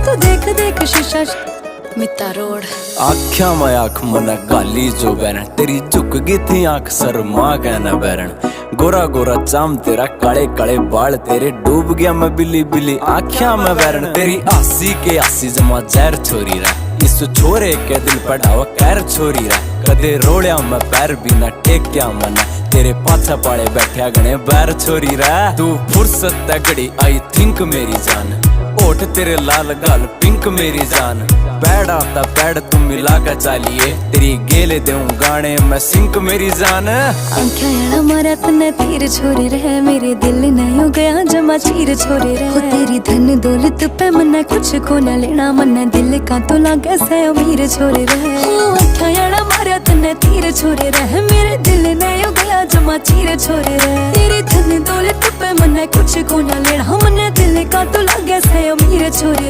तू देख देख शीशा मिता रोड। आख्या में आँख मन गाली जो बैरन, तेरी झुक गई थी आँख शर्मा कहना बैरन। गोरा गोरा चाम तेरा, काले काले बाल तेरे, डूब गया मैं बिली बिली आख्या में बैरन। तेरी आसी के आसी जमा जहर छोरी रहा, इस छोरे के दिल पढ़ावा कैर छोरी रहा। कदे रोड़िया मैं पैर भी ना टेक्या मना, तेरे पाछा पाड़े बैठा गणे बैर छोरी रहा। तू फुर्सत तगड़ी आई थिंक मेरी जान, ओठ तेरे लाल गाल पिंक मेरी जान। पैड आता पैड तुम मिला कर चालिए, तेरी गेले दूं गाने मैं सिंक मेरी जान। आंखें यारा मारा तन्ने तीर छोरे रहे, मेरे दिल ने हो गया जमा चीर छोरे रहे। तेरी धन दौलत पे मन्ने कुछ को न लेना, मन्ने दिल का तो लागे से अमीर छोरे रहे। आंखें यारा मारा तन्ने तीर छोरे रहे, मेरे दिल ने हो गया जमा चीर छोरे रहे। तेरी धन दौलत पे मन्ने कुछ को न लेना, मन्ने दिल का तो लागे से अमीर छोरे।